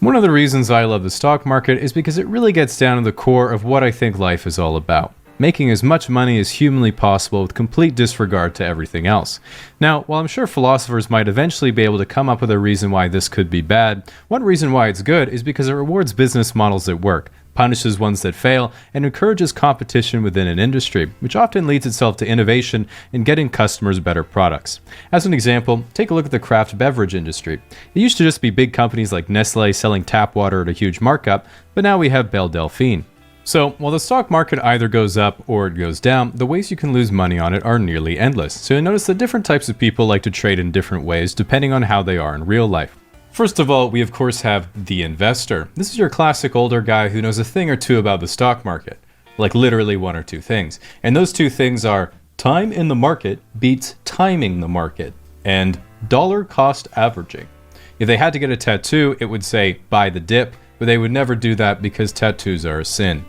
One of the reasons I love the stock market is because it really gets down to the core of what I think life is all about. Making as much money as humanly possible with complete disregard to everything else. Now, while I'm sure philosophers might eventually be able to come up with a reason why this could be bad, one reason why it's good is because it rewards business models that work, punishes ones that fail, and encourages competition within an industry, which often leads itself to innovation and getting customers better products. As an example, take a look at the craft beverage industry. It used to just be big companies like Nestle selling tap water at a huge markup, but now we have Belle Delphine. So, while the stock market either goes up or it goes down, the ways you can lose money on it are nearly endless. So you'll notice that different types of people like to trade in different ways depending on how they are in real life. First of all, we of course have the investor. This is your classic older guy who knows a thing or two about the stock market. Like literally one or two things. And those two things are time in the market beats timing the market and dollar cost averaging. If they had to get a tattoo, it would say buy the dip, but they would never do that because tattoos are a sin.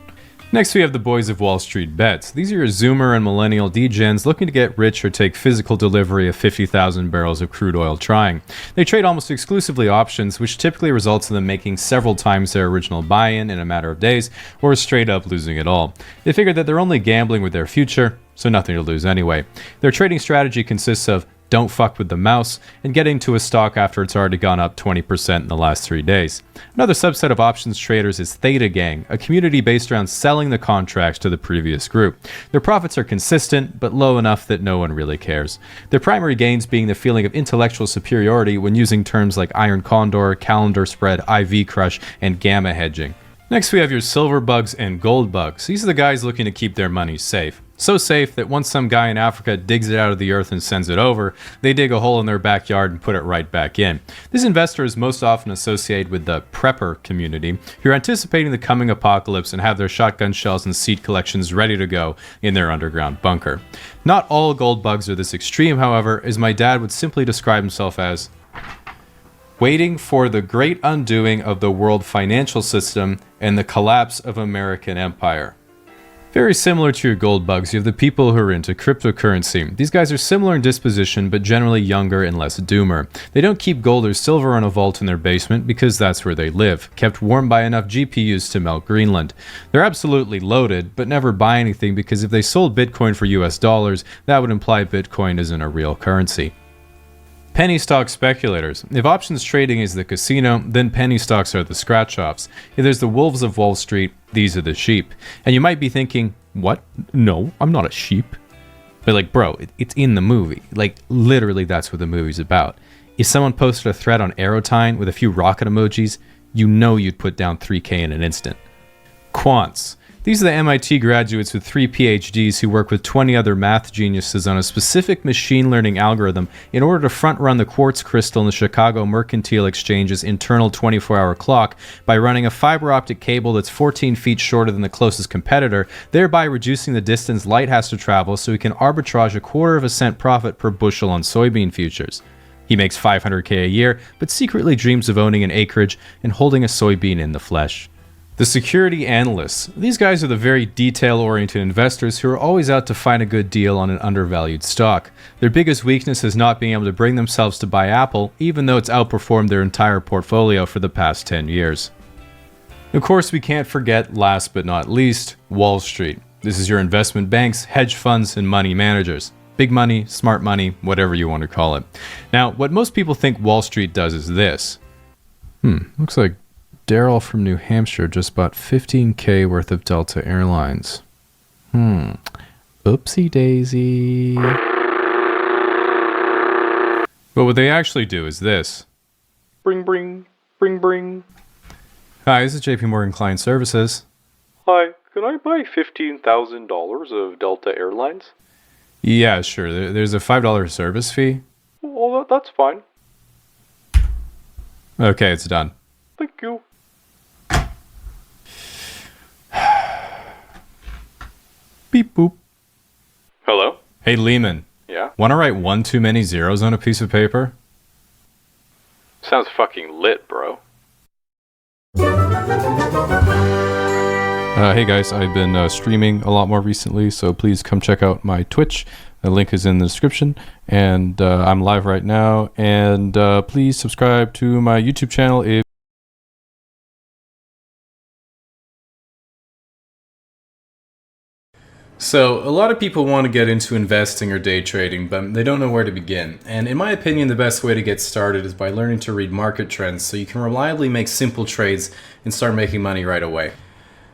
Next, we have the boys of Wall Street bets. These are your Zoomer and Millennial degens looking to get rich or take physical delivery of 50,000 barrels of crude oil trying. They trade almost exclusively options, which typically results in them making several times their original buy-in in a matter of days, or straight up losing it all. They figure that they're only gambling with their future, so nothing to lose anyway. Their trading strategy consists of don't fuck with the mouse, and getting to a stock after it's already gone up 20% in the last 3 days. Another subset of options traders is Theta Gang, a community based around selling the contracts to the previous group. Their profits are consistent, but low enough that no one really cares. Their primary gains being the feeling of intellectual superiority when using terms like Iron Condor, Calendar Spread, IV Crush, and Gamma Hedging. Next, we have your silver bugs and gold bugs. These are the guys looking to keep their money safe. So safe that once some guy in Africa digs it out of the earth and sends it over, they dig a hole in their backyard and put it right back in. This investor is most often associated with the prepper community, who are anticipating the coming apocalypse and have their shotgun shells and seed collections ready to go in their underground bunker. Not all gold bugs are this extreme, however, as my dad would simply describe himself as waiting for the great undoing of the world financial system and the collapse of American empire. Very similar to your gold bugs, you have the people who are into cryptocurrency. These guys are similar in disposition, but generally younger and less doomer. They don't keep gold or silver in a vault in their basement because that's where they live, kept warm by enough GPUs to melt Greenland. They're absolutely loaded, but never buy anything because if they sold Bitcoin for US dollars, that would imply Bitcoin isn't a real currency. Penny stock speculators. If options trading is the casino, then penny stocks are the scratch-offs. If there's the wolves of Wall Street, these are the sheep. And you might be thinking, what? No, I'm not a sheep. But like, bro, it's in the movie. Like, literally that's what the movie's about. If someone posted a thread on Aerotine with a few rocket emojis, you know you'd put down 3K in an instant. Quants. These are the MIT graduates with 3 PhDs who work with 20 other math geniuses on a specific machine learning algorithm in order to front-run the quartz crystal in the Chicago Mercantile Exchange's internal 24-hour clock by running a fiber optic cable that's 14 feet shorter than the closest competitor, thereby reducing the distance light has to travel so he can arbitrage 1/4 cent profit per bushel on soybean futures. He makes $500K a year, but secretly dreams of owning an acreage and holding a soybean in the flesh. The security analysts. These guys are the very detail-oriented investors who are always out to find a good deal on an undervalued stock. Their biggest weakness is not being able to bring themselves to buy Apple, even though it's outperformed their entire portfolio for the past 10 years. Of course, we can't forget, last but not least, Wall Street. This is your investment banks, hedge funds, and money managers. Big money, smart money, whatever you want to call it. Now, what most people think Wall Street does is this. Looks like Daryl from New Hampshire just bought $15K worth of Delta Airlines. Oopsie daisy. But what they actually do is this. Bring, bring, bring, bring. Hi, this is JP Morgan Client Services. Hi, can I buy $15,000 of Delta Airlines? Yeah, sure. There's a $5 service fee. Well, that's fine. Okay, it's done. Thank you. Beep boop. Hello? Hey, Lehman. Yeah? Want to write one too many zeros on a piece of paper? Sounds fucking lit, bro. Hey guys, I've been streaming a lot more recently, so please come check out my Twitch. The link is in the description, and I'm live right now. And please subscribe to my YouTube channel if So, a lot of people want to get into investing or day trading, but they don't know where to begin. And in my opinion, the best way to get started is by learning to read market trends so you can reliably make simple trades and start making money right away.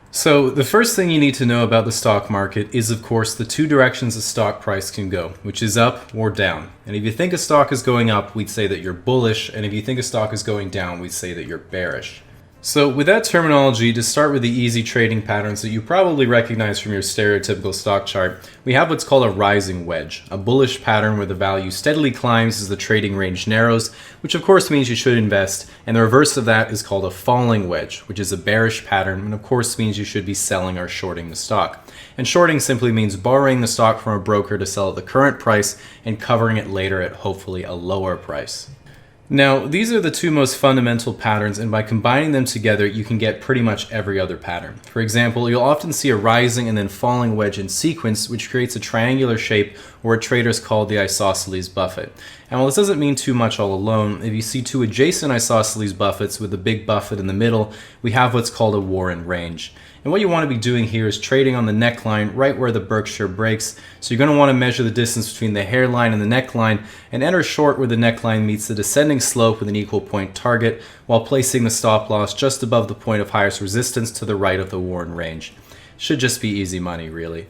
So, the first thing you need to know about the stock market is, of course, the two directions a stock price can go, which is up or down. And if you think a stock is going up, we'd say that you're bullish, and if you think a stock is going down, we'd say that you're bearish. So with that terminology, to start with the easy trading patterns that you probably recognize from your stereotypical stock chart, we have what's called a rising wedge, a bullish pattern where the value steadily climbs as the trading range narrows, which of course means you should invest, and the reverse of that is called a falling wedge, which is a bearish pattern, and of course means you should be selling or shorting the stock. And shorting simply means borrowing the stock from a broker to sell at the current price and covering it later at hopefully a lower price. Now, these are the two most fundamental patterns, and by combining them together, you can get pretty much every other pattern. For example, you'll often see a rising and then falling wedge in sequence, which creates a triangular shape, or what traders call the isosceles buffet. And while this doesn't mean too much all alone, if you see two adjacent isosceles buffets with a big buffet in the middle, we have what's called a Warren range. And what you want to be doing here is trading on the neckline right where the Berkshire breaks. So you're going to want to measure the distance between the hairline and the neckline and enter short where the neckline meets the descending slope with an equal point target while placing the stop loss just above the point of highest resistance to the right of the Warren range. Should just be easy money, really.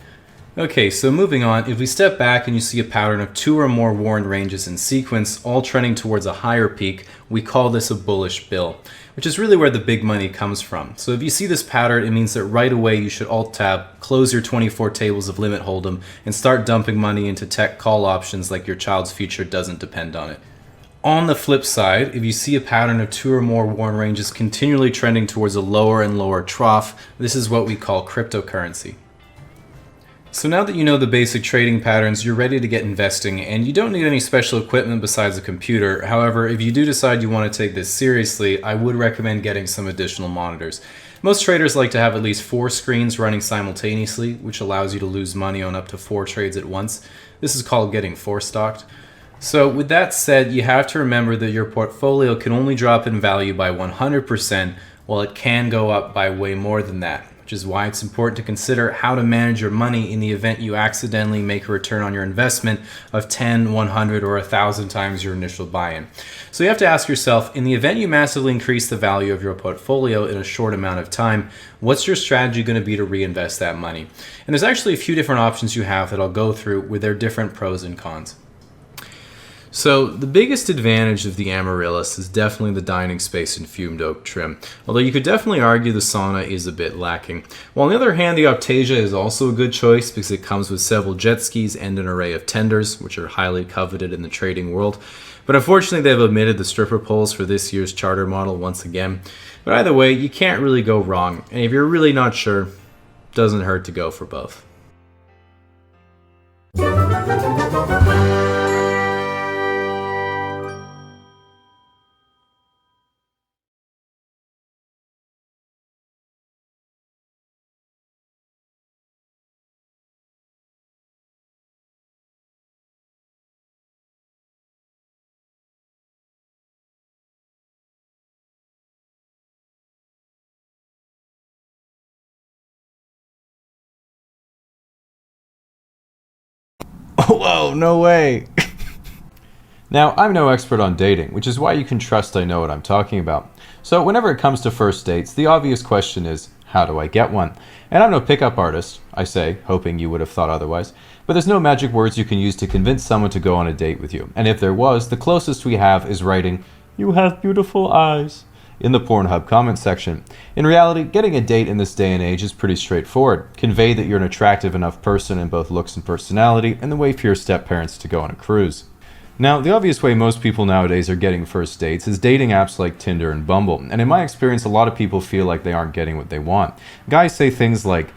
Okay, so moving on, if we step back and you see a pattern of two or more Warren ranges in sequence, all trending towards a higher peak, we call this a bullish bill, which is really where the big money comes from. So if you see this pattern, it means that right away you should Alt-Tab, close your 24 tables of limit hold'em, and start dumping money into tech call options like your child's future doesn't depend on it. On the flip side, if you see a pattern of two or more Warren ranges continually trending towards a lower and lower trough, this is what we call cryptocurrency. So now that you know the basic trading patterns, you're ready to get investing, and you don't need any special equipment besides a computer. However, if you do decide you want to take this seriously, I would recommend getting some additional monitors. Most traders like to have at least 4 screens running simultaneously, which allows you to lose money on up to 4 trades at once. This is called getting forestocked. So with that said, you have to remember that your portfolio can only drop in value by 100%, while it can go up by way more than that. Which is why it's important to consider how to manage your money in the event you accidentally make a return on your investment of 10, 100, or 1,000 times your initial buy-in. So you have to ask yourself, in the event you massively increase the value of your portfolio in a short amount of time, what's your strategy going to be to reinvest that money? And there's actually a few different options you have that I'll go through with their different pros and cons. So the biggest advantage of the Amaryllis is definitely the dining space and fumed oak trim, although you could definitely argue the sauna is a bit lacking. While on the other hand, the Optasia is also a good choice because it comes with several jet skis and an array of tenders, which are highly coveted in the trading world. But unfortunately, they've omitted the stripper poles for this year's charter model once again. But either way, you can't really go wrong, and if you're really not sure, doesn't hurt to go for both. Whoa, no way! Now, I'm no expert on dating, which is why you can trust I know what I'm talking about. So whenever it comes to first dates, the obvious question is, how do I get one? And I'm no pickup artist, I say, hoping you would have thought otherwise, but there's no magic words you can use to convince someone to go on a date with you. And if there was, the closest we have is writing, "You have beautiful eyes," in the Pornhub comment section. In reality, getting a date in this day and age is pretty straightforward. Convey that you're an attractive enough person in both looks and personality, and then wait for your step-parents to go on a cruise. Now, the obvious way most people nowadays are getting first dates is dating apps like Tinder and Bumble, and in my experience, a lot of people feel like they aren't getting what they want. Guys say things like,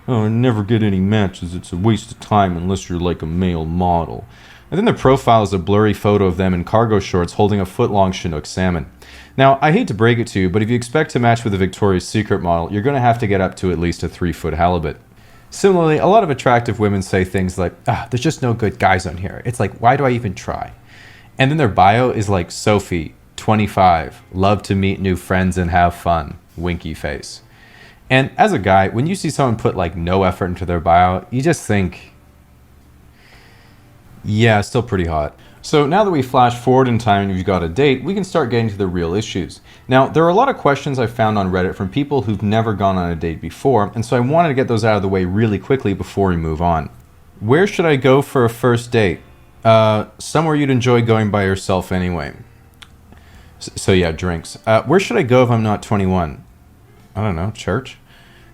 "Oh, I never get any matches, it's a waste of time unless you're like a male model." And then their profile is a blurry photo of them in cargo shorts holding a foot-long Chinook salmon. Now, I hate to break it to you, but if you expect to match with a Victoria's Secret model, you're going to have to get up to at least a 3-foot halibut. Similarly, a lot of attractive women say things like, "There's just no good guys on here. It's like, why do I even try?" And then their bio is like, "Sophie, 25, love to meet new friends and have fun, winky face." And as a guy, when you see someone put like no effort into their bio, you just think, yeah, still pretty hot. So now that we flash forward in time and you've got a date, we can start getting to the real issues. Now, there are a lot of questions I found on Reddit from people who've never gone on a date before, and so I wanted to get those out of the way really quickly before we move on. Where should I go for a first date? Somewhere you'd enjoy going by yourself anyway. So yeah, drinks. Where should I go if I'm not 21? I don't know, church?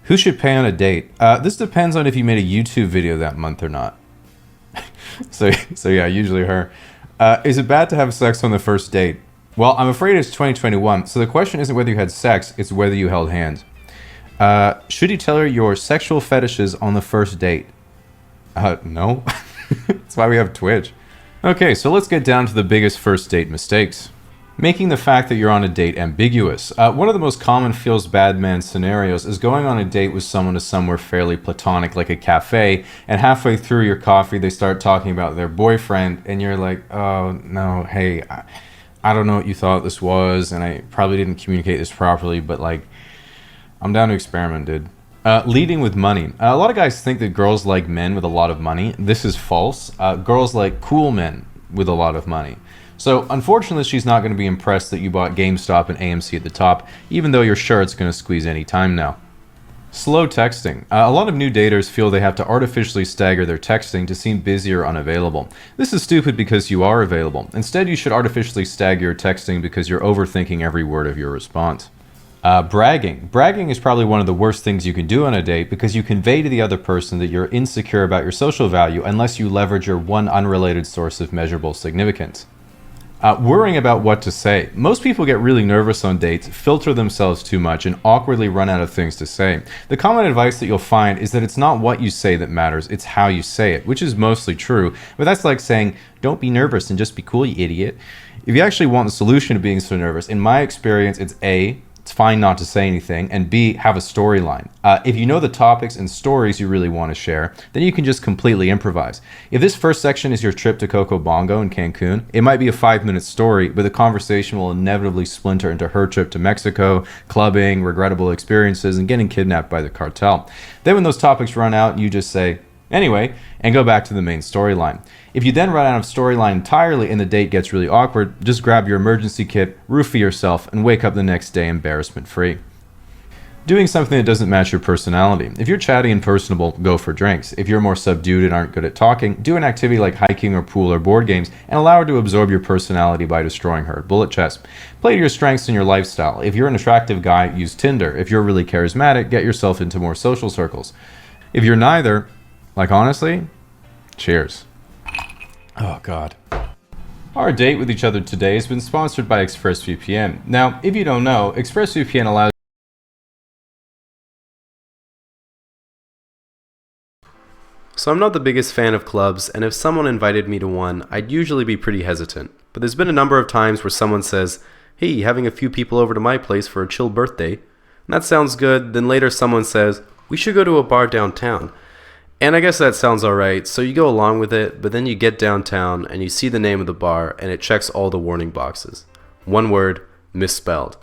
Who should pay on a date? This depends on if you made a YouTube video that month or not. So yeah, usually her. Is it bad to have sex on the first date? Well, I'm afraid it's 2021, so the question isn't whether you had sex, it's whether you held hands. Should you tell her your sexual fetishes on the first date? No. That's why we have Twitch. Okay, so let's get down to the biggest first date mistakes. Making the fact that you're on a date ambiguous. One of the most common feels bad man scenarios is going on a date with someone to somewhere fairly platonic, like a cafe, and halfway through your coffee, they start talking about their boyfriend, and you're like, oh, no, hey, I don't know what you thought this was, and I probably didn't communicate this properly, but, like, I'm down to experiment, dude. Leading with money. A lot of guys think that girls like men with a lot of money. This is false. Girls like cool men with a lot of money. So, unfortunately, she's not going to be impressed that you bought GameStop and AMC at the top, even though you're sure it's going to squeeze any time now. Slow texting. A lot of new daters feel they have to artificially stagger their texting to seem busy or unavailable. This is stupid because you are available. Instead, you should artificially stagger your texting because you're overthinking every word of your response. Bragging. Bragging is probably one of the worst things you can do on a date because you convey to the other person that you're insecure about your social value unless you leverage your one unrelated source of measurable significance. Worrying about what to say. Most people get really nervous on dates, filter themselves too much, and awkwardly run out of things to say. The common advice that you'll find is that it's not what you say that matters, it's how you say it, which is mostly true, but that's like saying, don't be nervous and just be cool, you idiot. If you actually want the solution to being so nervous, in my experience, it's A, it's fine not to say anything, and B, have a storyline. If you know the topics and stories you really want to share, then you can just completely improvise. If this first section is your trip to Coco Bongo in Cancun, it might be a 5-minute story, but the conversation will inevitably splinter into her trip to Mexico, clubbing, regrettable experiences, and getting kidnapped by the cartel. Then when those topics run out, you just say, anyway, and go back to the main storyline. If you then run out of storyline entirely and the date gets really awkward, just grab your emergency kit, roofie yourself, and wake up the next day embarrassment-free. Doing something that doesn't match your personality. If you're chatty and personable, go for drinks. If you're more subdued and aren't good at talking, do an activity like hiking or pool or board games and allow her to absorb your personality by destroying her. Bullet chess. Play to your strengths and your lifestyle. If you're an attractive guy, use Tinder. If you're really charismatic, get yourself into more social circles. If you're neither, like honestly, cheers. Oh God. Our date with each other today has been sponsored by ExpressVPN. Now, if you don't know, ExpressVPN allows So I'm not the biggest fan of clubs, and if someone invited me to one, I'd usually be pretty hesitant. But there's been a number of times where someone says, hey, having a few people over to my place for a chill birthday. And that sounds good, then later someone says, we should go to a bar downtown. And I guess that sounds alright, so you go along with it, but then you get downtown and you see the name of the bar and it checks all the warning boxes. One word, misspelled.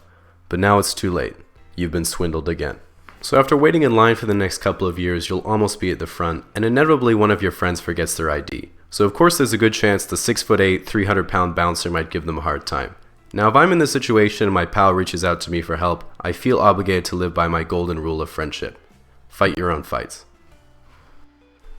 But now it's too late. You've been swindled again. So after waiting in line for the next couple of years, you'll almost be at the front, and inevitably one of your friends forgets their ID. So of course there's a good chance the 6'8", 300-pound bouncer might give them a hard time. Now if I'm in this situation and my pal reaches out to me for help, I feel obligated to live by my golden rule of friendship. Fight your own fights.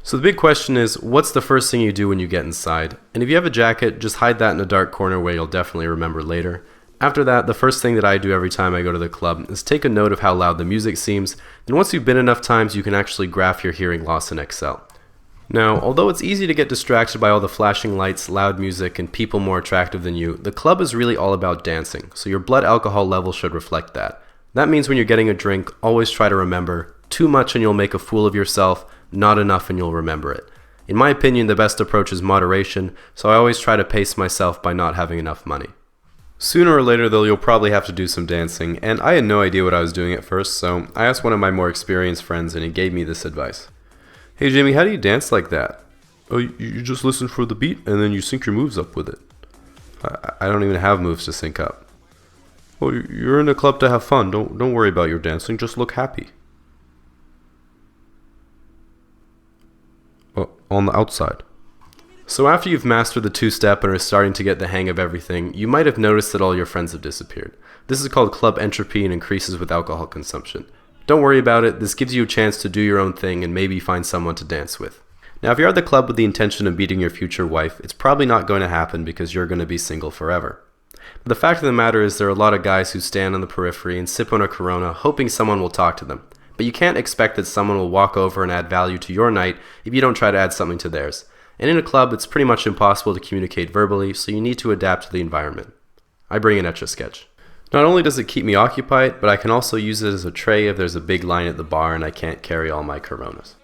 So the big question is, what's the first thing you do when you get inside? And if you have a jacket, just hide that in a dark corner where you'll definitely remember later. After that, the first thing that I do every time I go to the club is take a note of how loud the music seems, and once you've been enough times, you can actually graph your hearing loss in Excel. Now, although it's easy to get distracted by all the flashing lights, loud music, and people more attractive than you, the club is really all about dancing, so your blood alcohol level should reflect that. That means when you're getting a drink, always try to remember, too much and you'll make a fool of yourself, not enough and you'll remember it. In my opinion, the best approach is moderation, so I always try to pace myself by not having enough money. Sooner or later though, you'll probably have to do some dancing, and I had no idea what I was doing at first, so I asked one of my more experienced friends and he gave me this advice. Hey Jamie, how do you dance like that? Oh, you just listen for the beat and then you sync your moves up with it. I don't even have moves to sync up. Well, you're in a club to have fun, don't worry about your dancing, just look happy. on the outside. So after you've mastered the two-step and are starting to get the hang of everything, you might have noticed that all your friends have disappeared. This is called club entropy and increases with alcohol consumption. Don't worry about it, this gives you a chance to do your own thing and maybe find someone to dance with. Now if you're at the club with the intention of meeting your future wife, it's probably not going to happen because you're going to be single forever. But the fact of the matter is there are a lot of guys who stand on the periphery and sip on a Corona hoping someone will talk to them. But you can't expect that someone will walk over and add value to your night if you don't try to add something to theirs. And in a club, it's pretty much impossible to communicate verbally, so you need to adapt to the environment. I bring an Etch-a-Sketch. Not only does it keep me occupied, but I can also use it as a tray if there's a big line at the bar and I can't carry all my Coronas.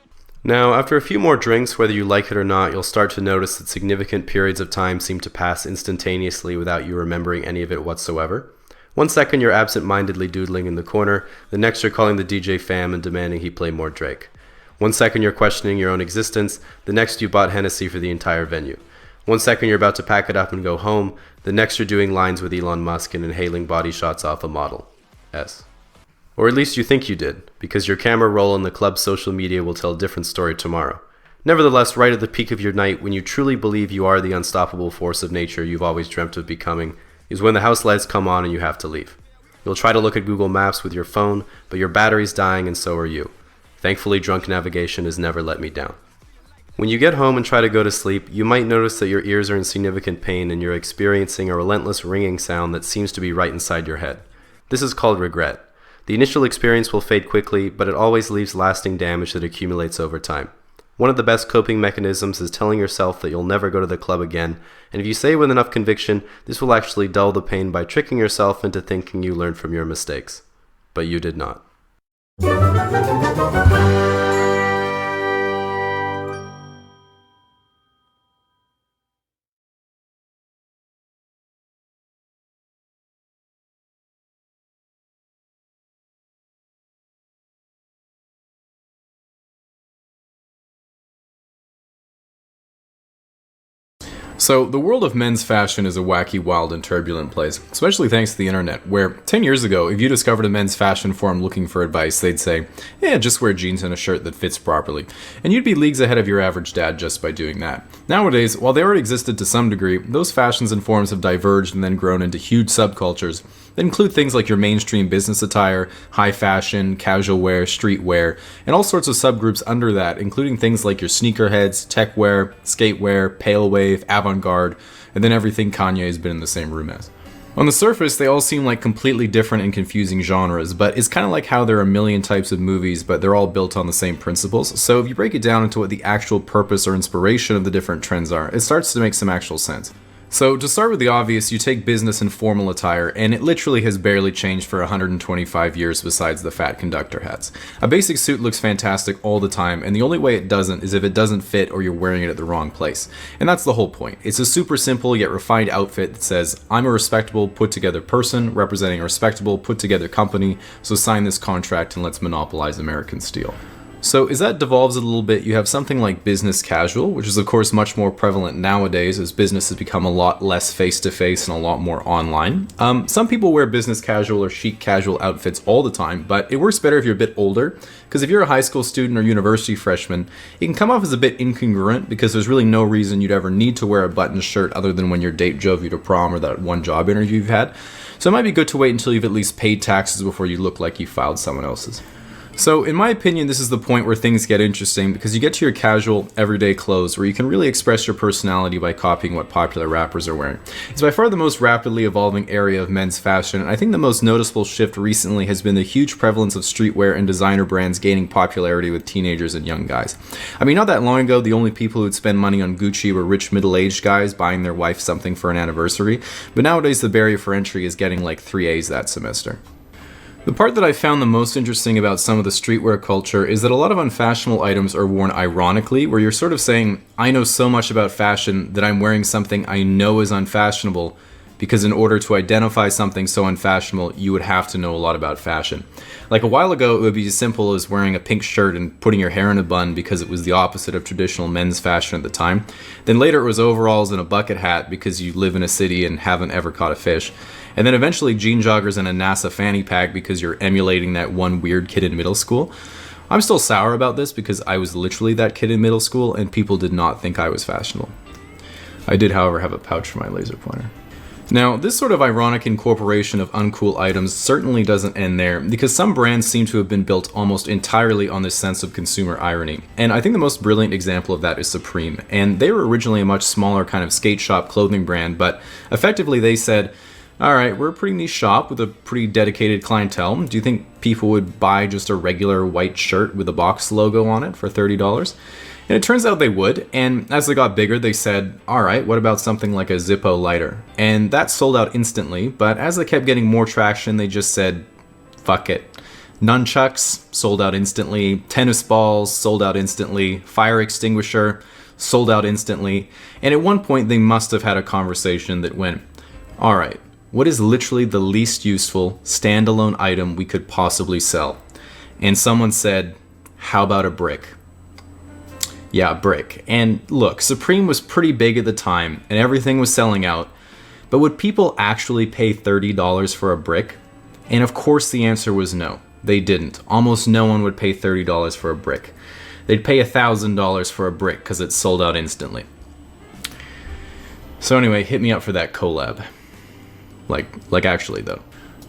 Now, after a few more drinks, whether you like it or not, you'll start to notice that significant periods of time seem to pass instantaneously without you remembering any of it whatsoever. 1 second you're absent-mindedly doodling in the corner, the next you're calling the DJ fam and demanding he play more Drake. 1 second you're questioning your own existence, the next you bought Hennessy for the entire venue. 1 second you're about to pack it up and go home, the next you're doing lines with Elon Musk and inhaling body shots off a Model S. Or at least you think you did, because your camera roll and the club's social media will tell a different story tomorrow. Nevertheless, right at the peak of your night, when you truly believe you are the unstoppable force of nature you've always dreamt of becoming, is when the house lights come on and you have to leave. You'll try to look at Google Maps with your phone, but your battery's dying and so are you. Thankfully, drunk navigation has never let me down. When you get home and try to go to sleep, you might notice that your ears are in significant pain and you're experiencing a relentless ringing sound that seems to be right inside your head. This is called regret. The initial experience will fade quickly, but it always leaves lasting damage that accumulates over time. One of the best coping mechanisms is telling yourself that you'll never go to the club again, and if you say it with enough conviction, this will actually dull the pain by tricking yourself into thinking you learned from your mistakes. But you did not. So, the world of men's fashion is a wacky, wild, and turbulent place, especially thanks to the internet, where 10 years ago, if you discovered a men's fashion forum looking for advice, they'd say, yeah, just wear jeans and a shirt that fits properly. And you'd be leagues ahead of your average dad just by doing that. Nowadays, while they already existed to some degree, those fashions and forums have diverged and then grown into huge subcultures that include things like your mainstream business attire, high fashion, casual wear, streetwear, and all sorts of subgroups under that, including things like your sneakerheads, tech wear, skate wear, pale wave, avant-garde, and then everything Kanye has been in the same room as. On the surface, they all seem like completely different and confusing genres, but it's kind of like how there are a million types of movies, but they're all built on the same principles. So if you break it down into what the actual purpose or inspiration of the different trends are, it starts to make some actual sense. So to start with the obvious, you take business and formal attire, and it literally has barely changed for 125 years besides the fat conductor hats. A basic suit looks fantastic all the time, and the only way it doesn't is if it doesn't fit or you're wearing it at the wrong place. And that's the whole point. It's a super simple yet refined outfit that says, I'm a respectable, put-together person representing a respectable, put-together company, so sign this contract and let's monopolize American steel. So as that devolves a little bit, you have something like business casual, which is of course much more prevalent nowadays as business has become a lot less face-to-face and a lot more online. Some people wear business casual or chic casual outfits all the time, but it works better if you're a bit older, because if you're a high school student or university freshman, it can come off as a bit incongruent because there's really no reason you'd ever need to wear a button shirt other than when your date drove you to prom or that one job interview you've had. So it might be good to wait until you've at least paid taxes before you look like you filed someone else's. So, in my opinion, this is the point where things get interesting because you get to your casual, everyday clothes where you can really express your personality by copying what popular rappers are wearing. It's by far the most rapidly evolving area of men's fashion, and I think the most noticeable shift recently has been the huge prevalence of streetwear and designer brands gaining popularity with teenagers and young guys. I mean, not that long ago, the only people who'd spend money on Gucci were rich middle-aged guys buying their wife something for an anniversary, but nowadays the barrier for entry is getting like 3 A's that semester. The part that I found the most interesting about some of the streetwear culture is that a lot of unfashionable items are worn ironically, where you're sort of saying, I know so much about fashion that I'm wearing something I know is unfashionable, because in order to identify something so unfashionable, you would have to know a lot about fashion. Like a while ago, it would be as simple as wearing a pink shirt and putting your hair in a bun because it was the opposite of traditional men's fashion at the time. Then later it was overalls and a bucket hat because you live in a city and haven't ever caught a fish. And then eventually jean joggers and a NASA fanny pack because you're emulating that one weird kid in middle school. I'm still sour about this because I was literally that kid in middle school and people did not think I was fashionable. I did, however, have a pouch for my laser pointer. Now, this sort of ironic incorporation of uncool items certainly doesn't end there, because some brands seem to have been built almost entirely on this sense of consumer irony. And I think the most brilliant example of that is Supreme. And they were originally a much smaller kind of skate shop clothing brand, but effectively they said, alright, we're a pretty niche shop with a pretty dedicated clientele. Do you think people would buy just a regular white shirt with a box logo on it for $30? And it turns out they would, and as they got bigger, they said, alright, what about something like a Zippo lighter? And that sold out instantly, but as they kept getting more traction, they just said, fuck it. Nunchucks, sold out instantly. Tennis balls, sold out instantly. Fire extinguisher, sold out instantly. And at one point, they must have had a conversation that went, alright, what is literally the least useful standalone item we could possibly sell? And someone said, how about a brick? Yeah, a brick. And look, Supreme was pretty big at the time, and everything was selling out, but would people actually pay $30 for a brick? And of course the answer was no. They didn't. Almost no one would pay $30 for a brick. They'd pay $1,000 for a brick because it sold out instantly. So anyway, hit me up for that collab. Like actually though.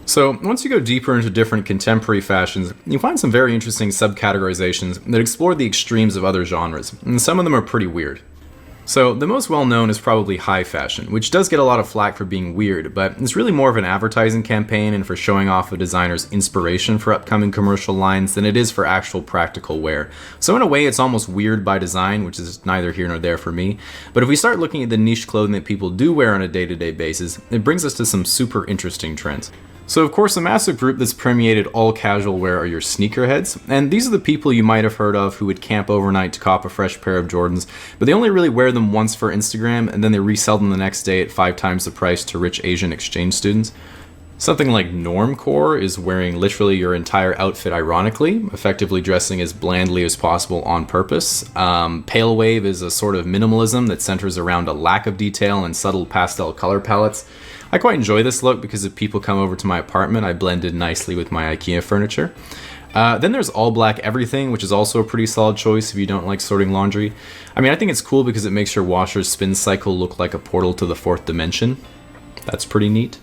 So once you go deeper into different contemporary fashions, you find some very interesting subcategorizations that explore the extremes of other genres, and some of them are pretty weird. So the most well-known is probably high fashion, which does get a lot of flack for being weird, but it's really more of an advertising campaign and for showing off a designer's inspiration for upcoming commercial lines than it is for actual practical wear. So in a way, it's almost weird by design, which is neither here nor there for me. But if we start looking at the niche clothing that people do wear on a day-to-day basis, it brings us to some super interesting trends. So of course, a massive group that's permeated all casual wear are your sneakerheads, and these are the people you might have heard of who would camp overnight to cop a fresh pair of Jordans, but they only really wear them once for Instagram, and then they resell them the next day at 5 times the price to rich Asian exchange students. Something like normcore is wearing literally your entire outfit ironically, effectively dressing as blandly as possible on purpose. Pale wave is a sort of minimalism that centers around a lack of detail and subtle pastel color palettes. I quite enjoy this look because if people come over to my apartment, I blend in nicely with my IKEA furniture. Then there's all black everything, which is also a pretty solid choice if you don't like sorting laundry. I mean, I think it's cool because it makes your washer's spin cycle look like a portal to the 4th dimension. That's pretty neat.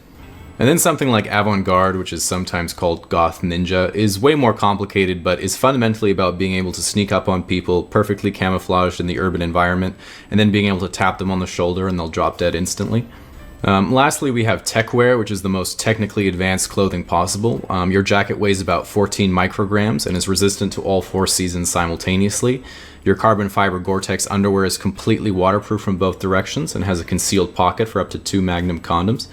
And then something like avant-garde, which is sometimes called goth ninja, is way more complicated, but is fundamentally about being able to sneak up on people perfectly camouflaged in the urban environment, and then being able to tap them on the shoulder and they'll drop dead instantly. Lastly, we have techwear, which is the most technically advanced clothing possible. Your jacket weighs about 14 micrograms and is resistant to all 4 seasons simultaneously. Your carbon fiber Gore-Tex underwear is completely waterproof from both directions and has a concealed pocket for up to 2 Magnum condoms.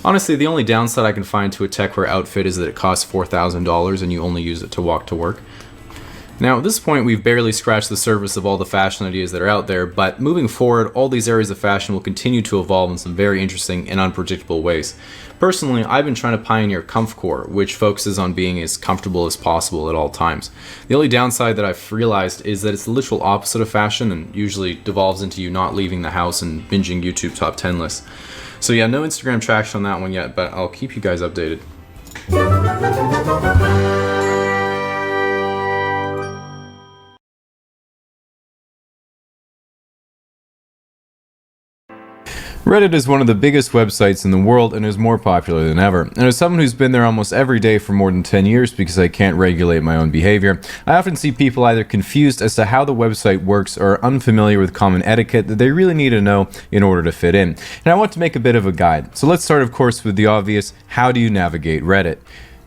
Honestly, the only downside I can find to a techwear outfit is that it costs $4,000 and you only use it to walk to work. Now, at this point, we've barely scratched the surface of all the fashion ideas that are out there, but moving forward, all these areas of fashion will continue to evolve in some very interesting and unpredictable ways. Personally, I've been trying to pioneer comfcore, which focuses on being as comfortable as possible at all times. The only downside that I've realized is that it's the literal opposite of fashion and usually devolves into you not leaving the house and binging YouTube top 10 lists. So yeah, no Instagram traction on that one yet, but I'll keep you guys updated. Reddit is one of the biggest websites in the world and is more popular than ever. And as someone who's been there almost every day for more than 10 years because I can't regulate my own behavior, I often see people either confused as to how the website works or unfamiliar with common etiquette that they really need to know in order to fit in. And I want to make a bit of a guide. So let's start, of course, with the obvious: how do you navigate Reddit?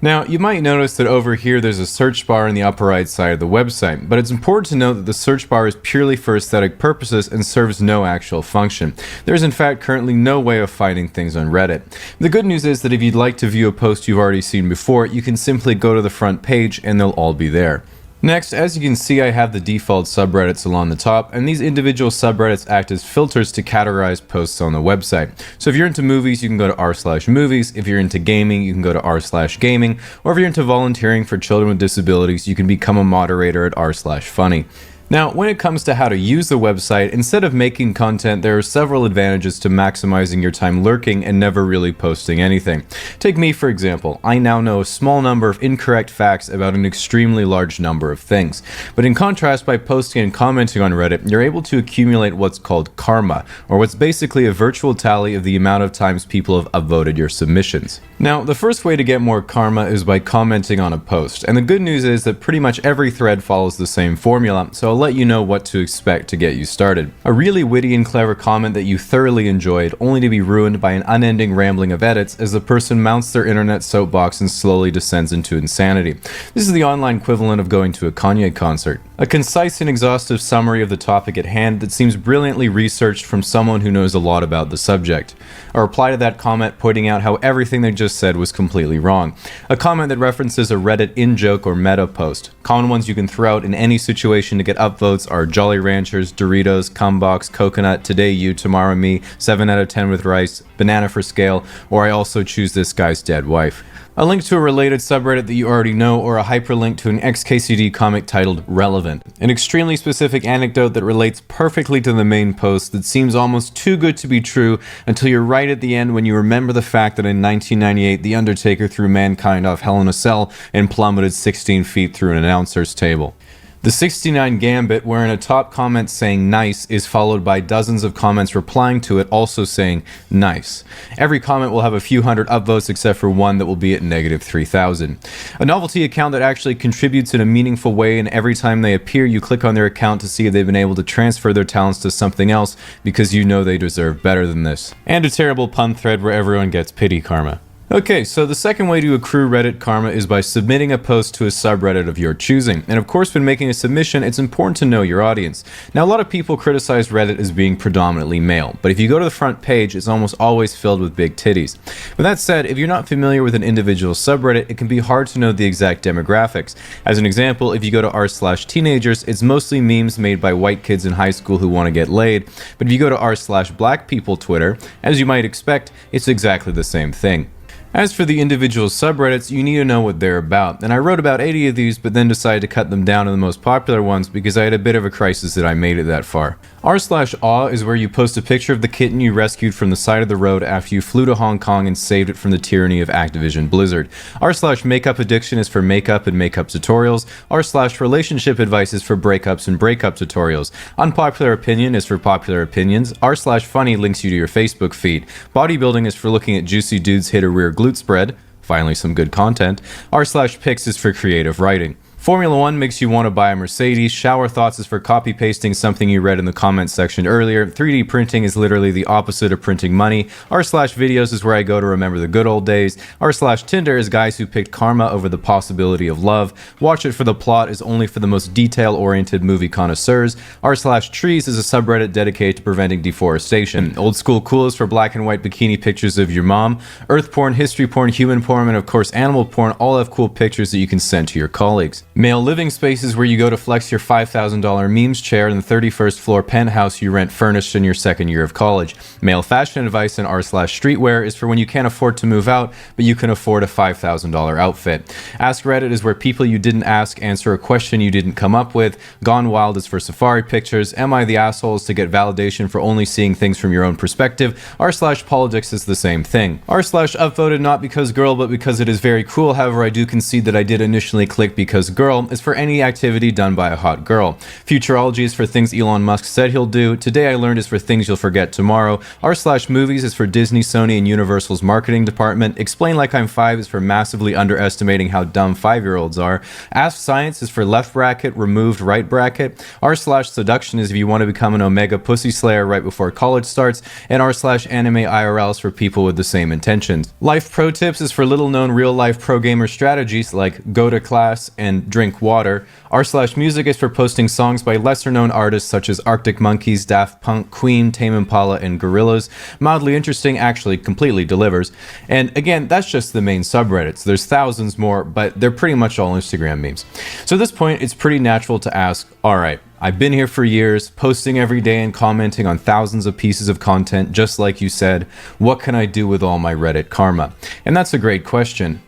Now, you might notice that over here there's a search bar in the upper right side of the website, but it's important to note that the search bar is purely for aesthetic purposes and serves no actual function. There is in fact currently no way of finding things on Reddit. The good news is that if you'd like to view a post you've already seen before, you can simply go to the front page and they'll all be there. Next, as you can see, I have the default subreddits along the top, and these individual subreddits act as filters to categorize posts on the website. So if you're into movies, you can go to r/movies. If you're into gaming, you can go to r/gaming. Or if you're into volunteering for children with disabilities, you can become a moderator at r/funny. Now, when it comes to how to use the website, instead of making content, there are several advantages to maximizing your time lurking and never really posting anything. Take me, for example. I now know a small number of incorrect facts about an extremely large number of things. But in contrast, by posting and commenting on Reddit, you're able to accumulate what's called karma, or what's basically a virtual tally of the amount of times people have upvoted your submissions. Now, the first way to get more karma is by commenting on a post, and the good news is that pretty much every thread follows the same formula, so I'll let you know what to expect to get you started. A really witty and clever comment that you thoroughly enjoyed, only to be ruined by an unending rambling of edits as the person mounts their internet soapbox and slowly descends into insanity. This is the online equivalent of going to a Kanye concert. A concise and exhaustive summary of the topic at hand that seems brilliantly researched from someone who knows a lot about the subject. A reply to that comment pointing out how everything they just said was completely wrong. A comment that references a Reddit in-joke or meta post. Common ones you can throw out in any situation to get upvotes are Jolly Ranchers, Doritos, Cumbox, Coconut, Today You, Tomorrow Me, 7 out of 10 with rice, Banana for scale, or I also choose this guy's dead wife. A link to a related subreddit that you already know, or a hyperlink to an XKCD comic titled Relevant. An extremely specific anecdote that relates perfectly to the main post that seems almost too good to be true until you're right at the end when you remember the fact that in 1998 The Undertaker threw Mankind off Hell in a Cell and plummeted 16 feet through an announcer's table. The 69 Gambit, wherein a top comment saying nice is followed by dozens of comments replying to it also saying nice. Every comment will have a few hundred upvotes except for one that will be at negative 3,000. A novelty account that actually contributes in a meaningful way, and every time they appear you click on their account to see if they've been able to transfer their talents to something else because you know they deserve better than this. And a terrible pun thread where everyone gets pity karma. Okay, so the second way to accrue Reddit karma is by submitting a post to a subreddit of your choosing. And of course, when making a submission, it's important to know your audience. Now, a lot of people criticize Reddit as being predominantly male, but if you go to the front page, it's almost always filled with big titties. With that said, if you're not familiar with an individual subreddit, it can be hard to know the exact demographics. As an example, if you go to r/teenagers, it's mostly memes made by white kids in high school who want to get laid. But if you go to r/blackpeople Twitter, as you might expect, it's exactly the same thing. As for the individual subreddits, you need to know what they're about, and I wrote about 80 of these but then decided to cut them down to the most popular ones because I had a bit of a crisis that I made it that far. r/aw is where you post a picture of the kitten you rescued from the side of the road after you flew to Hong Kong and saved it from the tyranny of Activision Blizzard. r/makeup addiction is for makeup and makeup tutorials. r/relationship advice is for breakups and breakup tutorials. Unpopular opinion is for popular opinions. r/funny links you to your Facebook feed. Bodybuilding is for looking at juicy dudes hit a rear glute spread. Finally, some good content. r/pics is for creative writing. Formula 1 makes you want to buy a Mercedes. Shower thoughts is for copy pasting something you read in the comments section earlier. 3D printing is literally the opposite of printing money. r/videos is where I go to remember the good old days. r/Tinder is guys who picked karma over the possibility of love. Watch it for the plot is only for the most detail-oriented movie connoisseurs. r/trees is a subreddit dedicated to preventing deforestation. Old school cool is for black and white bikini pictures of your mom. Earth porn, history porn, human porn, and of course animal porn all have cool pictures that you can send to your colleagues. Male living space is where you go to flex your $5,000 memes chair in the 31st floor penthouse you rent furnished in your second year of college. Male fashion advice in r/streetwear is for when you can't afford to move out, but you can afford a $5,000 outfit. Ask Reddit is where people you didn't ask answer a question you didn't come up with. Gone Wild is for safari pictures. Am I the asshole is to get validation for only seeing things from your own perspective. r/politics is the same thing. r/upvoted not because girl, but because it is very cool. However, I do concede that I did initially click because girl is for any activity done by a hot girl. Futurology is for things Elon Musk said he'll do. Today I learned is for things you'll forget tomorrow. r/movies is for Disney, Sony, and Universal's marketing department. Explain Like I'm 5 is for massively underestimating how dumb 5-year-olds are. Ask Science is for left bracket, removed right bracket. r/seduction is if you want to become an Omega pussy slayer right before college starts. And r/anime IRL is for people with the same intentions. Life pro tips is for little known real life pro gamer strategies like go to class and drink water. r/music is for posting songs by lesser known artists such as Arctic Monkeys, Daft Punk, Queen, Tame Impala, and Gorillaz. Mildly interesting actually completely delivers. And again, that's just the main subreddits. There's thousands more, but they're pretty much all Instagram memes. So at this point, it's pretty natural to ask, alright, I've been here for years, posting every day and commenting on thousands of pieces of content, just like you said. What can I do with all my Reddit karma? And that's a great question.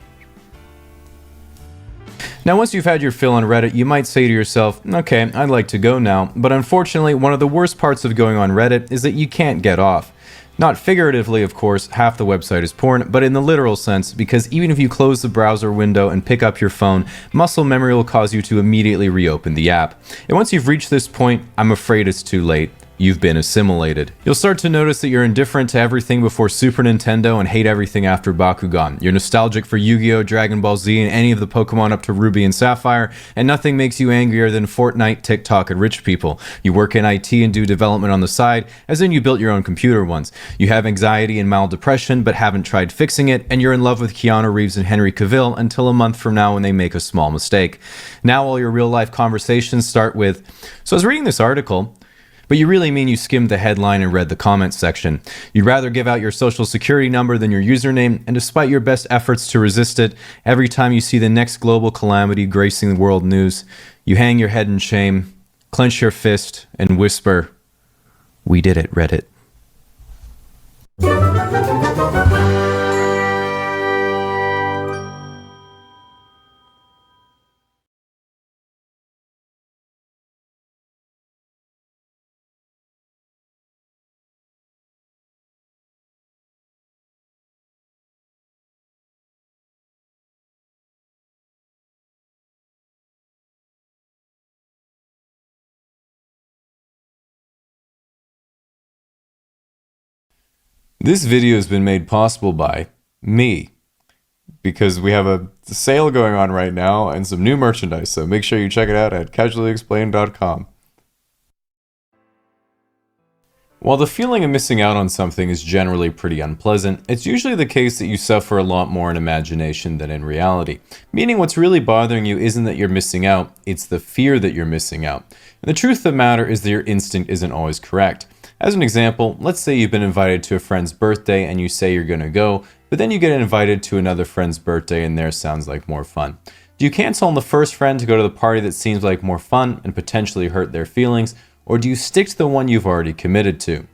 Now, once you've had your fill on Reddit, you might say to yourself, okay, I'd like to go now, but unfortunately, one of the worst parts of going on Reddit is that you can't get off. Not figuratively, of course, half the website is porn, but in the literal sense, because even if you close the browser window and pick up your phone, muscle memory will cause you to immediately reopen the app. And once you've reached this point, I'm afraid it's too late. You've been assimilated. You'll start to notice that you're indifferent to everything before Super Nintendo and hate everything after Bakugan. You're nostalgic for Yu-Gi-Oh!, Dragon Ball Z, and any of the Pokemon up to Ruby and Sapphire, and nothing makes you angrier than Fortnite, TikTok, and rich people. You work in IT and do development on the side, as in you built your own computer once. You have anxiety and mild depression, but haven't tried fixing it, and you're in love with Keanu Reeves and Henry Cavill until a month from now when they make a small mistake. Now all your real-life conversations start with, "So I was reading this article," but you really mean you skimmed the headline and read the comments section. You'd rather give out your social security number than your username, and despite your best efforts to resist it, every time you see the next global calamity gracing the world news, you hang your head in shame, clench your fist, and whisper, "We did it, Reddit." This video has been made possible by me, because we have a sale going on right now and some new merchandise, so make sure you check it out at casuallyexplained.com. While the feeling of missing out on something is generally pretty unpleasant, it's usually the case that you suffer a lot more in imagination than in reality. Meaning what's really bothering you isn't that you're missing out, it's the fear that you're missing out. And the truth of the matter is that your instinct isn't always correct. As an example, let's say you've been invited to a friend's birthday and you say you're gonna go, but then you get invited to another friend's birthday and theirs sounds like more fun. Do you cancel on the first friend to go to the party that seems like more fun and potentially hurt their feelings, or do you stick to the one you've already committed to?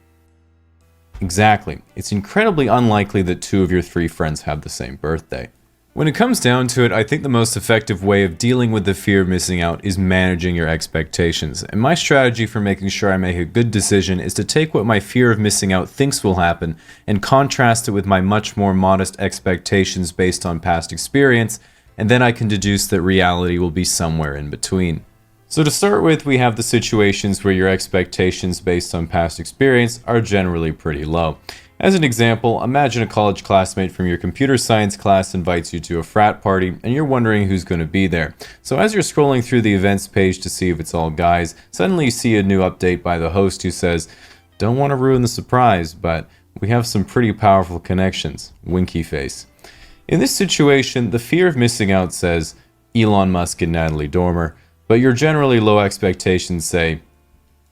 Exactly. It's incredibly unlikely that 2 of your 3 friends have the same birthday. When it comes down to it, I think the most effective way of dealing with the fear of missing out is managing your expectations. And my strategy for making sure I make a good decision is to take what my fear of missing out thinks will happen and contrast it with my much more modest expectations based on past experience, and then I can deduce that reality will be somewhere in between. So to start with, we have the situations where your expectations based on past experience are generally pretty low. As an example, imagine a college classmate from your computer science class invites you to a frat party and you're wondering who's going to be there. So as you're scrolling through the events page to see if it's all guys, suddenly you see a new update by the host who says, "Don't want to ruin the surprise, but we have some pretty powerful connections." Winky face. In this situation, the fear of missing out says Elon Musk and Natalie Dormer, but your generally low expectations say,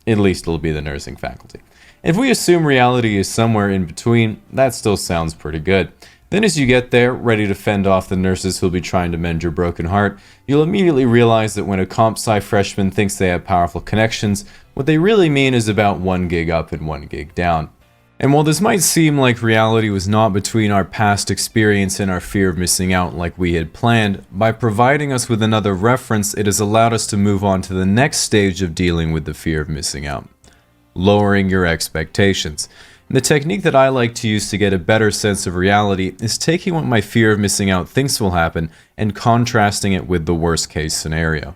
at least it'll be the nursing faculty. If we assume reality is somewhere in between, that still sounds pretty good. Then as you get there, ready to fend off the nurses who'll be trying to mend your broken heart, you'll immediately realize that when a comp sci freshman thinks they have powerful connections, what they really mean is about 1 gig up and 1 gig down. And while this might seem like reality was not between our past experience and our fear of missing out like we had planned, by providing us with another reference, it has allowed us to move on to the next stage of dealing with the fear of missing out. Lowering your expectations. And the technique that I like to use to get a better sense of reality is taking what my fear of missing out thinks will happen and contrasting it with the worst case scenario.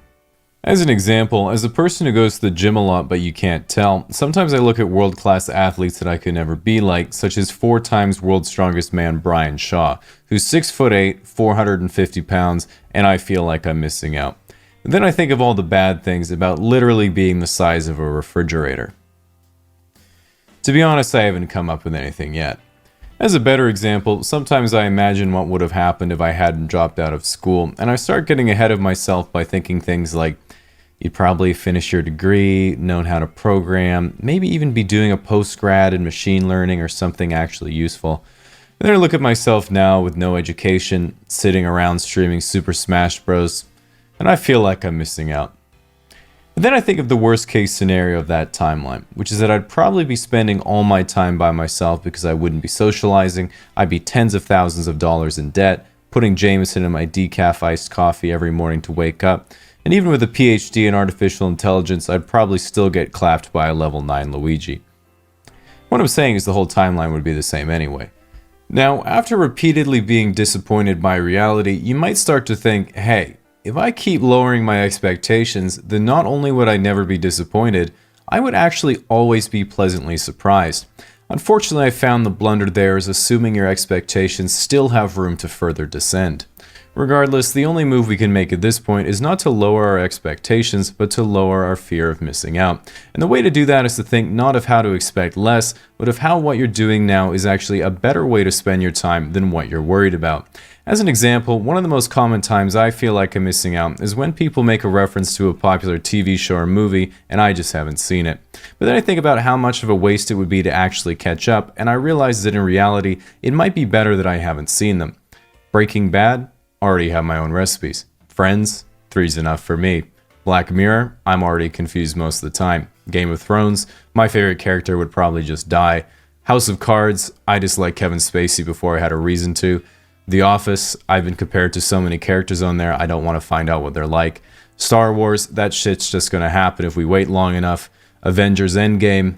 As an example, as a person who goes to the gym a lot but you can't tell, sometimes I look at world-class athletes that I could never be like, such as 4 times world's strongest man Brian Shaw, who's 6'8", 450 pounds, and I feel like I'm missing out. And then I think of all the bad things about literally being the size of a refrigerator. To be honest, I haven't come up with anything yet. As a better example, sometimes I imagine what would have happened if I hadn't dropped out of school, and I start getting ahead of myself by thinking things like, you'd probably finish your degree, known how to program, maybe even be doing a post-grad in machine learning or something actually useful. And then I look at myself now with no education, sitting around streaming Super Smash Bros., and I feel like I'm missing out. And then I think of the worst case scenario of that timeline, which is that I'd probably be spending all my time by myself because I wouldn't be socializing, I'd be tens of thousands of dollars in debt, putting Jameson in my decaf iced coffee every morning to wake up. And even with a PhD in artificial intelligence, I'd probably still get clapped by a level 9 Luigi. What I'm saying is the whole timeline would be the same anyway. Now, after repeatedly being disappointed by reality, you might start to think, hey, if I keep lowering my expectations, then not only would I never be disappointed, I would actually always be pleasantly surprised. Unfortunately, I found the blunder there is assuming your expectations still have room to further descend. Regardless, the only move we can make at this point is not to lower our expectations, but to lower our fear of missing out. And the way to do that is to think not of how to expect less, but of how what you're doing now is actually a better way to spend your time than what you're worried about. As an example, one of the most common times I feel like I'm missing out is when people make a reference to a popular TV show or movie and I just haven't seen it. But then I think about how much of a waste it would be to actually catch up, and I realize that in reality, it might be better that I haven't seen them. Breaking Bad? Already have my own recipes. Friends? 3's enough for me. Black Mirror? I'm already confused most of the time. Game of Thrones? My favorite character would probably just die. House of Cards? I disliked Kevin Spacey before I had a reason to. The Office? I've been compared to so many characters on there, I don't want to find out what they're like. Star Wars? That shit's just gonna happen if we wait long enough. Avengers Endgame?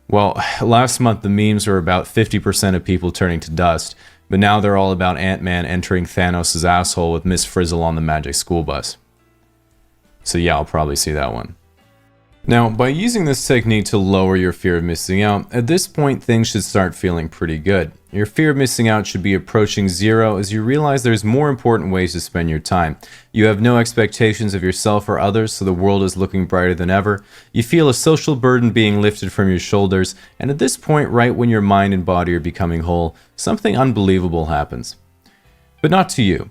Well, last month the memes were about 50% of people turning to dust, but now they're all about Ant-Man entering Thanos' asshole with Miss Frizzle on the magic school bus. So yeah, I'll probably see that one. Now, by using this technique to lower your fear of missing out, at this point things should start feeling pretty good. Your fear of missing out should be approaching zero as you realize there's more important ways to spend your time. You have no expectations of yourself or others, so the world is looking brighter than ever. You feel a social burden being lifted from your shoulders, and at this point, right when your mind and body are becoming whole, something unbelievable happens. But not to you,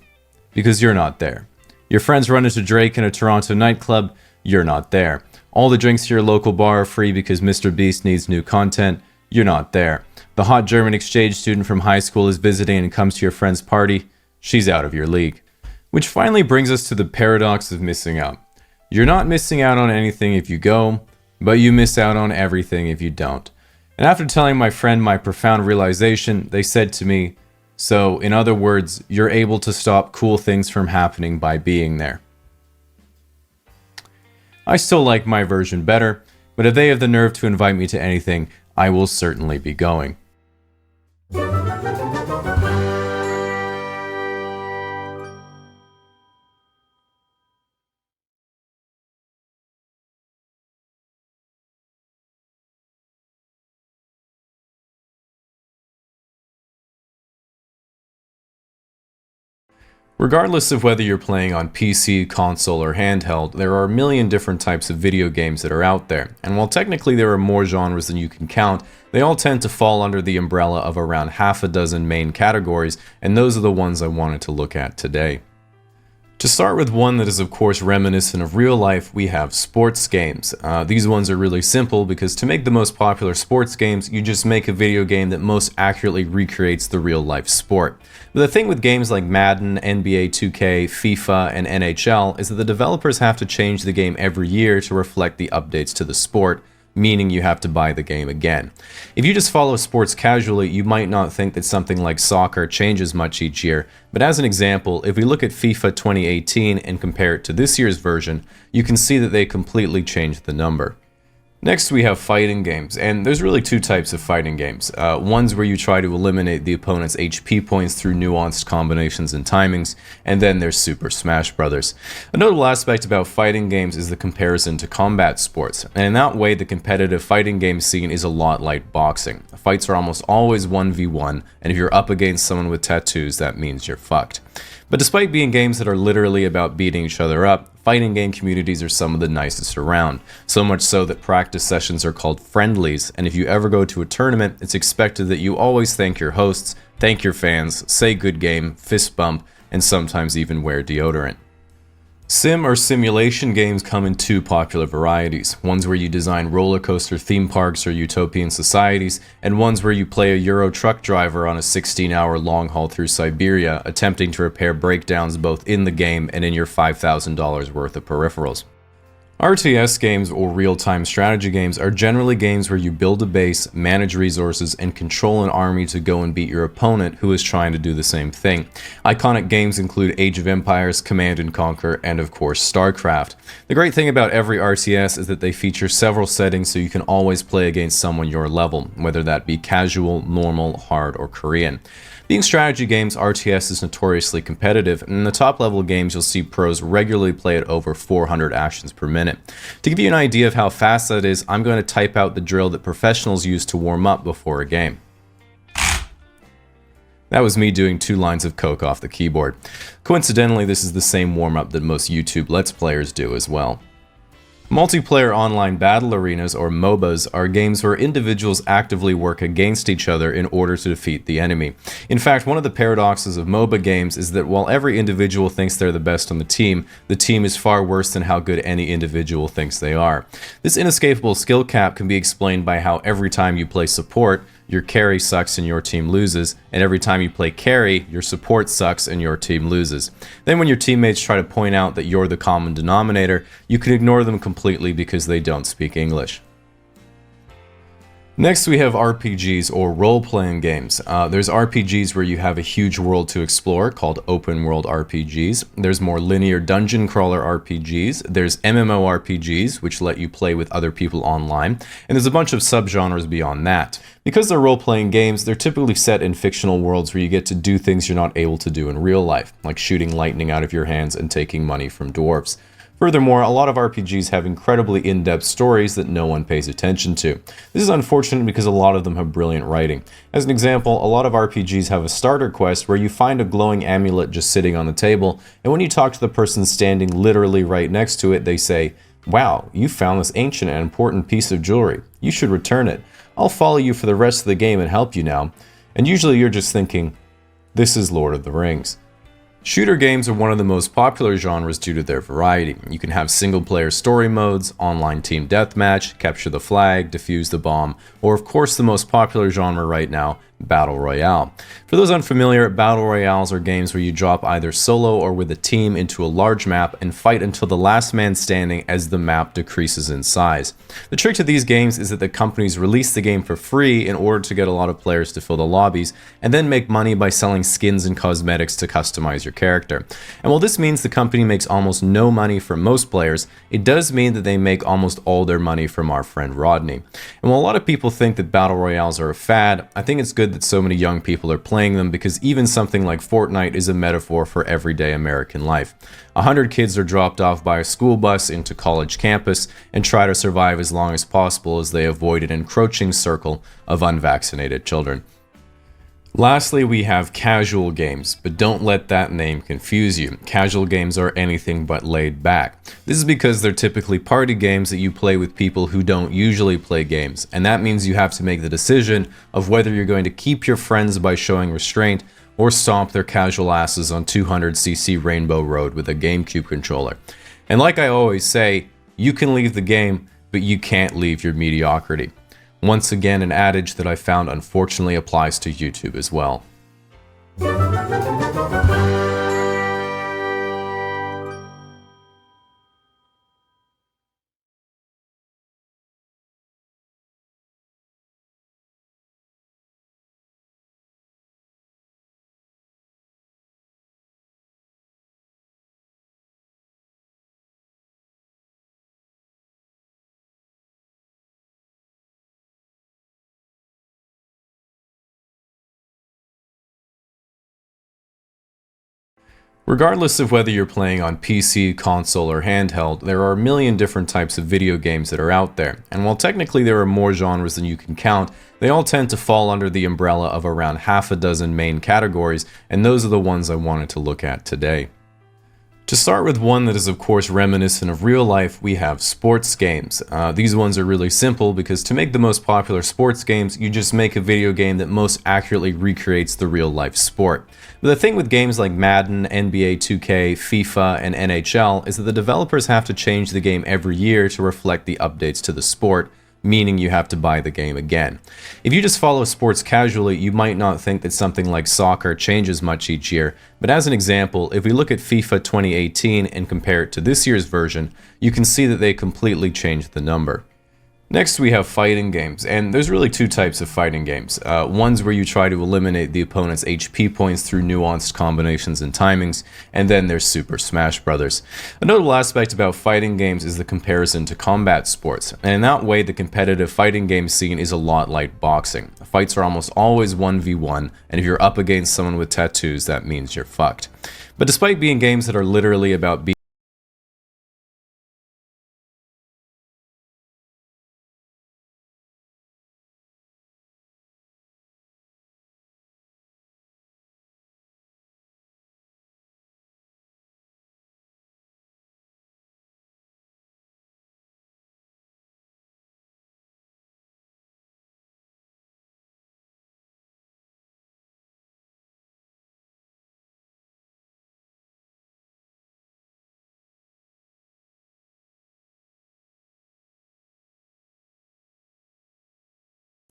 because you're not there. Your friends run into Drake in a Toronto nightclub, you're not there. All the drinks at your local bar are free because Mr. Beast needs new content, you're not there. The hot German exchange student from high school is visiting and comes to your friend's party, she's out of your league. Which finally brings us to the paradox of missing out. You're not missing out on anything if you go, but you miss out on everything if you don't. And after telling my friend my profound realization, they said to me, so in other words, you're able to stop cool things from happening by being there. I still like my version better, but if they have the nerve to invite me to anything, I will certainly be going. Regardless of whether you're playing on PC, console, or handheld, there are a million different types of video games that are out there, and while technically there are more genres than you can count, they all tend to fall under the umbrella of around half a dozen main categories, and those are the ones I wanted to look at today. To start with one that is of course reminiscent of real life, we have sports games. These ones are really simple because to make the most popular sports games, you just make a video game that most accurately recreates the real life sport. But the thing with games like Madden, NBA 2K, FIFA, and NHL is that the developers have to change the game every year to reflect the updates to the sport, meaning you have to buy the game again. If you just follow sports casually, you might not think that something like soccer changes much each year, but as an example, if we look at FIFA 2018 and compare it to this year's version, you can see that they completely changed the number. Next we have fighting games, and there's really two types of fighting games. Ones where you try to eliminate the opponent's HP points through nuanced combinations and timings, and then there's Super Smash Bros. A notable aspect about fighting games is the comparison to combat sports, and in that way the competitive fighting game scene is a lot like boxing. Fights are almost always 1v1, and if you're up against someone with tattoos, that means you're fucked. But despite being games that are literally about beating each other up, fighting game communities are some of the nicest around. So much so that practice sessions are called friendlies, and if you ever go to a tournament, it's expected that you always thank your hosts, thank your fans, say good game, fist bump, and sometimes even wear deodorant. Sim or simulation games come in two popular varieties, ones where you design roller coaster theme parks or utopian societies, and ones where you play a Euro truck driver on a 16-hour long haul through Siberia, attempting to repair breakdowns both in the game and in your $5,000 worth of peripherals. RTS games, or real-time strategy games, are generally games where you build a base, manage resources, and control an army to go and beat your opponent who is trying to do the same thing. Iconic games include Age of Empires, Command & Conquer, and of course StarCraft. The great thing about every RTS is that they feature several settings so you can always play against someone your level, whether that be casual, normal, hard, or Korean. Being strategy games, RTS is notoriously competitive, and in the top level games you'll see pros regularly play at over 400 actions per minute. To give you an idea of how fast that is, I'm going to type out the drill that professionals use to warm up before a game. That was me doing 2 lines of coke off the keyboard. Coincidentally, this is the same warm-up that most YouTube Let's Players do as well. Multiplayer online battle arenas, or MOBAs, are games where individuals actively work against each other in order to defeat the enemy. In fact, one of the paradoxes of MOBA games is that while every individual thinks they're the best on the team is far worse than how good any individual thinks they are. This inescapable skill cap can be explained by how every time you play support, your carry sucks and your team loses, and every time you play carry, your support sucks and your team loses. Then when your teammates try to point out that you're the common denominator, you can ignore them completely because they don't speak English. Next we have RPGs, or role-playing games. There's RPGs where you have a huge world to explore, called open world RPGs. There's more linear dungeon crawler RPGs. There's MMORPGs, which let you play with other people online. And there's a bunch of subgenres beyond that. Because they're role-playing games, they're typically set in fictional worlds where you get to do things you're not able to do in real life, like shooting lightning out of your hands and taking money from dwarves. Furthermore, a lot of RPGs have incredibly in-depth stories that no one pays attention to. This is unfortunate because a lot of them have brilliant writing. As an example, a lot of RPGs have a starter quest where you find a glowing amulet just sitting on the table, and when you talk to the person standing literally right next to it, they say, "Wow, you found this ancient and important piece of jewelry. You should return it. I'll follow you for the rest of the game and help you now." And usually you're just thinking, this is Lord of the Rings. Shooter games are one of the most popular genres due to their variety. You can have single-player story modes, online team deathmatch, capture the flag, defuse the bomb, or of course the most popular genre right now, Battle Royale. For those unfamiliar, Battle Royales are games where you drop either solo or with a team into a large map and fight until the last man standing as the map decreases in size. The trick to these games is that the companies release the game for free in order to get a lot of players to fill the lobbies, and then make money by selling skins and cosmetics to customize your character. And while this means the company makes almost no money from most players, it does mean that they make almost all their money from our friend Rodney. And while a lot of people think that Battle Royales are a fad, I think it's good that so many young people are playing them, because even something like Fortnite is a metaphor for everyday American life. 100 kids are dropped off by a school bus into college campus and try to survive as long as possible as they avoid an encroaching circle of unvaccinated children. Lastly, we have casual games, but don't let that name confuse you. Casual games are anything but laid back. This is because they're typically party games that you play with people who don't usually play games, and that means you have to make the decision of whether you're going to keep your friends by showing restraint or stomp their casual asses on 200cc Rainbow Road with a GameCube controller. And like I always say, you can leave the game, but you can't leave your mediocrity. Once again, an adage that I found unfortunately applies to YouTube as well. Regardless of whether you're playing on PC, console, or handheld, there are a million different types of video games that are out there, and while technically there are more genres than you can count, they all tend to fall under the umbrella of around half a dozen main categories, and those are the ones I wanted to look at today. To start with one that is of course reminiscent of real life, we have sports games. These ones are really simple because to make the most popular sports games, you just make a video game that most accurately recreates the real life sport. But the thing with games like Madden, NBA 2K, FIFA, and NHL is that the developers have to change the game every year to reflect the updates to the sport, meaning you have to buy the game again. If you just follow sports casually, you might not think that something like soccer changes much each year, but as an example, if we look at FIFA 2018 and compare it to this year's version, you can see that they completely changed the number. Next we have fighting games, and there's really two types of fighting games. Ones where you try to eliminate the opponent's HP points through nuanced combinations and timings, and then there's Super Smash Bros. A notable aspect about fighting games is the comparison to combat sports, and in that way the competitive fighting game scene is a lot like boxing. Fights are almost always 1v1, and if you're up against someone with tattoos, that means you're fucked. But despite being games that are literally about being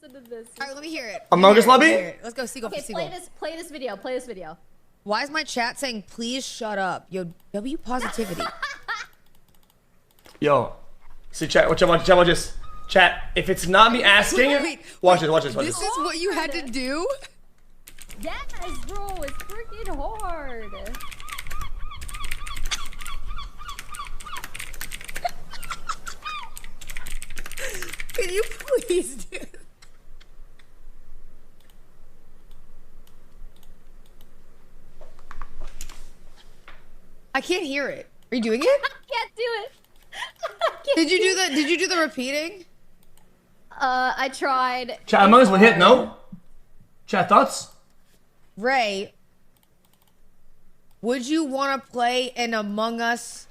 All right, let me hear it. Among Us lobby? Let's go, Seagull for Okay, Seagull. play this video. Play this video. Why is my chat saying, please shut up? Yo, W positivity. Yo, see chat. Watch this. Chat. If it's not me asking, Wait, watch this. This is what you had to do? Yes, bro, it's freaking hard. Can you please do? I can't hear it. Are you doing it? I can't do it. Did you do the repeating? I tried. Chat. Among Us would hit. No. Chat thoughts. Ray, would you want to play an Among Us